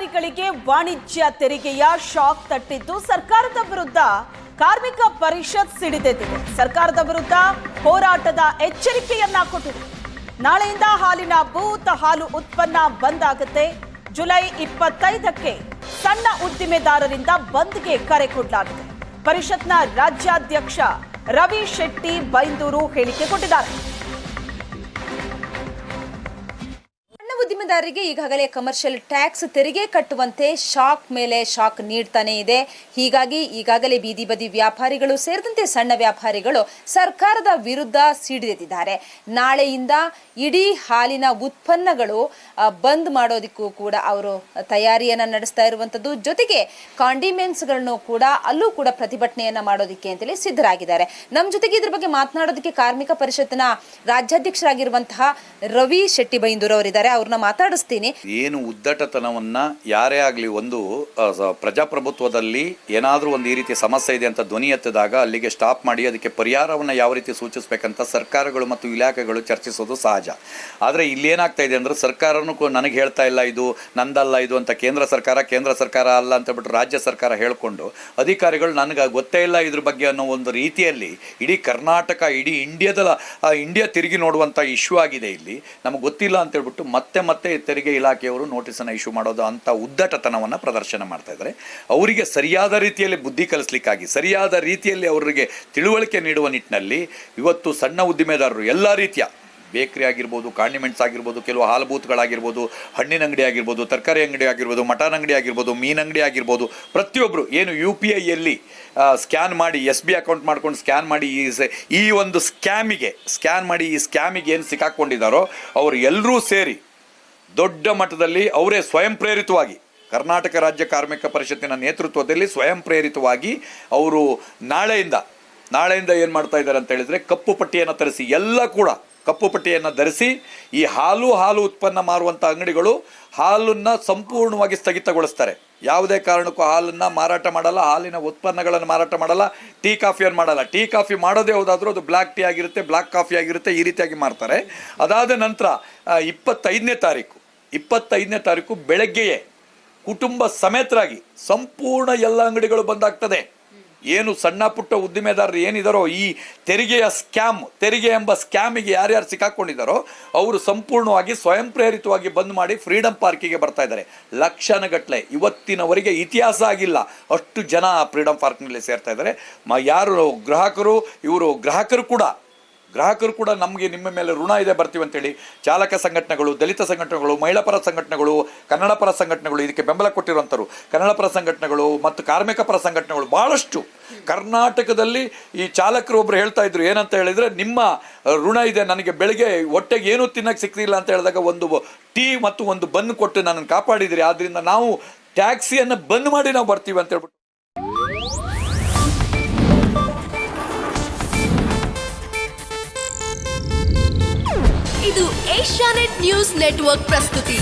ವ್ಯಾಪಾರಿಗಳಿಗೆ ವಾಣಿಜ್ಯ ತೆರಿಗೆಯ ಶಾಕ್ ತಟ್ಟಿದ್ದು ಸರ್ಕಾರದ ವಿರುದ್ಧ ಕಾರ್ಮಿಕ ಪರಿಷತ್ ಸಿಡಿದೆದ್ದಿದೆ. ಸರ್ಕಾರದ ವಿರುದ್ಧ ಹೋರಾಟದ ಎಚ್ಚರಿಕೆಯನ್ನ ಕೊಟ್ಟಿದೆ. ನಾಳೆಯಿಂದ ಹಾಲಿನ ಬೂತ್ ಹಾಲು ಉತ್ಪನ್ನ ಬಂದ್ ಆಗುತ್ತೆ. ಜುಲೈ 25ಕ್ಕೆ ಸಣ್ಣ ಉದ್ದಿಮೆದಾರರಿಂದ ಬಂದ್ಗೆ ಕರೆ ಕೊಡಲಾಗಿದೆ. ಪರಿಷತ್ನ ರಾಜ್ಯಾಧ್ಯಕ್ಷ ರವಿ ಶೆಟ್ಟಿ ಬೈಂದೂರು ಹೇಳಿಕೆ ಕೊಟ್ಟಿದ್ದಾರೆ. ಉದ್ದಿಮೆದಾರರಿಗೆ ಈಗಾಗಲೇ ಕಮರ್ಷಿಯಲ್ ಟ್ಯಾಕ್ಸ್ ತೆರಿಗೆ ಕಟ್ಟುವಂತೆ ಶಾಕ್ ಮೇಲೆ ಶಾಕ್ ನೀಡ್ತಾನೆ ಇದೆ. ಹೀಗಾಗಿ ಈಗಾಗಲೇ ಬೀದಿ ಬದಿ ವ್ಯಾಪಾರಿಗಳು ಸೇರಿದಂತೆ ಸಣ್ಣ ವ್ಯಾಪಾರಿಗಳು ಸರ್ಕಾರದ ವಿರುದ್ಧ ಸಿಡಿದೆದ್ದಿದ್ದಾರೆ. ನಾಳೆಯಿಂದ ಇಡೀ ಹಾಲಿನ ಉತ್ಪನ್ನಗಳು ಬಂದ್ ಮಾಡೋದಕ್ಕೂ ಕೂಡ ಅವರು ತಯಾರಿಯನ್ನ ನಡೆಸ್ತಾ ಇರುವಂತದ್ದು. ಜೊತೆಗೆ ಕಾಂಡಿಮೆಂಟ್ಸ್ಗಳನ್ನು ಕೂಡ ಅಲ್ಲೂ ಕೂಡ ಪ್ರತಿಭಟನೆಯನ್ನ ಮಾಡೋದಕ್ಕೆ ಅಂತೇಳಿ ಸಿದ್ಧರಾಗಿದ್ದಾರೆ. ನಮ್ಮ ಜೊತೆಗೆ ಇದ್ರ ಬಗ್ಗೆ ಮಾತನಾಡೋದಕ್ಕೆ ಕಾರ್ಮಿಕ ಪರಿಷತ್ತಿನ ರಾಜ್ಯಾಧ್ಯಕ್ಷರಾಗಿರುವಂತಹ ರವಿ ಶೆಟ್ಟಿ ಬೈಂದೂರು ಅವರಿದ್ದಾರೆ. ಅವ್ರನ್ನ ಮಾತಾಡಿಸ್ತೀನಿ. ಏನು ಉದ್ದಟತನವನ್ನ ಯಾರೇ ಆಗಲಿ ಒಂದು ಪ್ರಜಾಪ್ರಭುತ್ವದಲ್ಲಿ ಏನಾದರೂ ಒಂದು ಈ ರೀತಿ ಸಮಸ್ಯೆ ಇದೆ ಅಂತ ಧ್ವನಿ ಎತ್ತಿದಾಗ ಅಲ್ಲಿಗೆ ಸ್ಟಾಪ್ ಮಾಡಿ ಅದಕ್ಕೆ ಪರಿಹಾರವನ್ನು ಯಾವ ರೀತಿ ಸೂಚಿಸಬೇಕಂತ ಸರ್ಕಾರಗಳು ಮತ್ತು ಇಲಾಖೆಗಳು ಚರ್ಚಿಸೋದು ಸಹಜ. ಆದರೆ ಇಲ್ಲೇನಾಗ್ತಾ ಇದೆ ಅಂದರೆ ಸರ್ಕಾರನೂ ನನಗೆ ಹೇಳ್ತಾ ಇಲ್ಲ, ಇದು ನಂದಲ್ಲ ಇದು ಅಂತ ಕೇಂದ್ರ ಸರ್ಕಾರ ಅಲ್ಲ ಅಂತ ಬಿಟ್ಟು ರಾಜ್ಯ ಸರ್ಕಾರ ಹೇಳ್ಕೊಂಡು ಅಧಿಕಾರಿಗಳು ನನಗೆ ಗೊತ್ತೇ ಇಲ್ಲ ಇದ್ರ ಬಗ್ಗೆ ಅನ್ನೋ ಒಂದು ರೀತಿಯಲ್ಲಿ ಇಡೀ ಕರ್ನಾಟಕ ಇಡೀ ಇಂಡಿಯಾ ತಿರುಗಿ ನೋಡುವಂಥ ಇಶ್ಯೂ ಆಗಿದೆ. ಇಲ್ಲಿ ನಮಗೆ ಗೊತ್ತಿಲ್ಲ ಅಂತ ಹೇಳ್ಬಿಟ್ಟು ಮತ್ತೆ ತೆರಿಗೆ ಇಲಾಖೆಯವರು ನೋಟಿಸನ್ನು ಇಶ್ಯೂ ಮಾಡೋದು ಅಂತ ಉದ್ದಟತನವನ್ನು ಪ್ರದರ್ಶನ ಮಾಡ್ತಾ ಇದ್ದಾರೆ. ಅವರಿಗೆ ಸರಿಯಾದ ರೀತಿಯಲ್ಲಿ ಬುದ್ಧಿ ಕಲಿಸ್ಲಿಕ್ಕಾಗಿ ಸರಿಯಾದ ರೀತಿಯಲ್ಲಿ ಅವರಿಗೆ ತಿಳುವಳಿಕೆ ನೀಡುವ ನಿಟ್ಟಿನಲ್ಲಿ ಇವತ್ತು ಸಣ್ಣ ಉದ್ದಿಮೆದಾರರು ಎಲ್ಲ ರೀತಿಯ ಬೇಕ್ರಿ ಆಗಿರ್ಬೋದು, ಕಾಂಡಿಮೆಂಟ್ಸ್ ಆಗಿರ್ಬೋದು, ಕೆಲವು ಹಾಲು ಬೂತ್ಗಳಾಗಿರ್ಬೋದು, ಹಣ್ಣಿನ ಅಂಗಡಿ ಆಗಿರ್ಬೋದು, ತರಕಾರಿ ಅಂಗಡಿ ಆಗಿರ್ಬೋದು, ಮಟನ್ ಅಂಗಡಿ ಆಗಿರ್ಬೋದು, ಮೀನು ಅಂಗಡಿ ಆಗಿರ್ಬೋದು, ಪ್ರತಿಯೊಬ್ಬರು ಏನು UPIಯಲ್ಲಿ ಸ್ಕ್ಯಾನ್ ಮಾಡಿ SB ಅಕೌಂಟ್ ಮಾಡ್ಕೊಂಡು ಸ್ಕ್ಯಾನ್ ಮಾಡಿ ಈ ಒಂದು ಸ್ಕ್ಯಾಮಿಗೆ ಏನು ಸಿಕ್ಕಾಕೊಂಡಿದ್ದಾರೋ ಅವರು ಎಲ್ಲರೂ ಸೇರಿ ದೊಡ್ಡ ಮಟ್ಟದಲ್ಲಿ ಅವರೇ ಸ್ವಯಂ ಪ್ರೇರಿತವಾಗಿ ಕರ್ನಾಟಕ ರಾಜ್ಯ ಕಾರ್ಮಿಕ ಪರಿಷತ್ತಿನ ನೇತೃತ್ವದಲ್ಲಿ ಸ್ವಯಂ ಪ್ರೇರಿತವಾಗಿ ಅವರು ನಾಳೆಯಿಂದ ಏನು ಮಾಡ್ತಾ ಇದ್ದಾರೆ ಅಂತ ಹೇಳಿದರೆ ಕಪ್ಪು ಪಟ್ಟಿಯನ್ನು ತರಿಸಿ ಎಲ್ಲ ಕೂಡ ಕಪ್ಪು ಪಟ್ಟಿಯನ್ನು ಧರಿಸಿ ಈ ಹಾಲು ಉತ್ಪನ್ನ ಮಾರುವಂಥ ಅಂಗಡಿಗಳು ಹಾಲನ್ನು ಸಂಪೂರ್ಣವಾಗಿ ಸ್ಥಗಿತಗೊಳಿಸ್ತಾರೆ. ಯಾವುದೇ ಕಾರಣಕ್ಕೂ ಹಾಲನ್ನು ಮಾರಾಟ ಮಾಡಲ್ಲ, ಹಾಲಿನ ಉತ್ಪನ್ನಗಳನ್ನು ಮಾರಾಟ ಮಾಡಲ್ಲ, ಟೀ ಕಾಫಿಯನ್ನು ಮಾಡಲ್ಲ. ಟೀ ಕಾಫಿ ಮಾಡೋದೇ ಹೋದಾದರೂ ಅದು ಬ್ಲ್ಯಾಕ್ ಟೀ ಆಗಿರುತ್ತೆ, ಬ್ಲ್ಯಾಕ್ ಕಾಫಿ ಆಗಿರುತ್ತೆ, ಈ ರೀತಿಯಾಗಿ ಮಾರ್ತಾರೆ. ಅದಾದ ನಂತರ 25ನೇ ತಾರೀಕು ಬೆಳಗ್ಗೆಯೇ ಕುಟುಂಬ ಸಮೇತರಾಗಿ ಸಂಪೂರ್ಣ ಎಲ್ಲ ಅಂಗಡಿಗಳು ಬಂದಾಗ್ತದೆ. ಏನು ಸಣ್ಣ ಪುಟ್ಟ ಉದ್ದಿಮೆದಾರರು ಏನಿದಾರೋ ಈ ತೆರಿಗೆ ಎಂಬ ಸ್ಕ್ಯಾಮಿಗೆ ಯಾರ್ಯಾರು ಸಿಕ್ಕಾಕೊಂಡಿದ್ದಾರೋ ಅವರು ಸಂಪೂರ್ಣವಾಗಿ ಸ್ವಯಂ ಪ್ರೇರಿತವಾಗಿ ಬಂದ್ ಮಾಡಿ ಫ್ರೀಡಂ ಪಾರ್ಕಿಗೆ ಬರ್ತಾ ಇದ್ದಾರೆ. ಲಕ್ಷಣಗಟ್ಟಲೆ ಇವತ್ತಿನವರೆಗೆ ಇತಿಹಾಸ ಆಗಿಲ್ಲ ಅಷ್ಟು ಜನ ಫ್ರೀಡಂ ಪಾರ್ಕ್ನಲ್ಲಿ ಸೇರ್ತಾ ಇದ್ದಾರೆ. ಯಾರು ಗ್ರಾಹಕರು ಕೂಡ ನಮಗೆ ನಿಮ್ಮ ಮೇಲೆ ಋಣ ಇದೆ ಬರ್ತೀವಿ ಅಂತೇಳಿ ಚಾಲಕ ಸಂಘಟನೆಗಳು, ದಲಿತ ಸಂಘಟನೆಗಳು, ಮಹಿಳಾ ಪರ ಸಂಘಟನೆಗಳು, ಕನ್ನಡ ಪರ ಸಂಘಟನೆಗಳು ಇದಕ್ಕೆ ಬೆಂಬಲ ಕೊಟ್ಟಿರುವಂಥವ್ರು, ಕನ್ನಡ ಪರ ಸಂಘಟನೆಗಳು ಮತ್ತು ಕಾರ್ಮಿಕ ಪರ ಸಂಘಟನೆಗಳು ಭಾಳಷ್ಟು ಕರ್ನಾಟಕದಲ್ಲಿ ಈ ಚಾಲಕರು ಒಬ್ಬರು ಹೇಳ್ತಾ ಇದ್ರು ಏನಂತ ಹೇಳಿದರೆ, ನಿಮ್ಮ ಋಣ ಇದೆ, ನನಗೆ ಬೆಳಗ್ಗೆ ಹೊಟ್ಟೆಗೆ ಏನೂ ತಿನ್ನಕ್ಕೆ ಸಿಗ್ತಿಲ್ಲ ಅಂತ ಹೇಳಿದಾಗ ಒಂದು ಟೀ ಮತ್ತು ಒಂದು ಬನ್ ಕೊಟ್ಟು ನನ್ನನ್ನು ಕಾಪಾಡಿದ್ರಿ, ಆದ್ದರಿಂದ ನಾವು ಟ್ಯಾಕ್ಸಿಯನ್ನು ಬಂದ್ ಮಾಡಿ ನಾವು ಬರ್ತೀವಿ ಅಂತ ಹೇಳ್ಬಿಟ್ಟು. ಇದು ಏಷ್ಯಾನೆಟ್ ನ್ಯೂಸ್ ನೆಟ್ವರ್ಕ್ ಪ್ರಸ್ತುತಿ.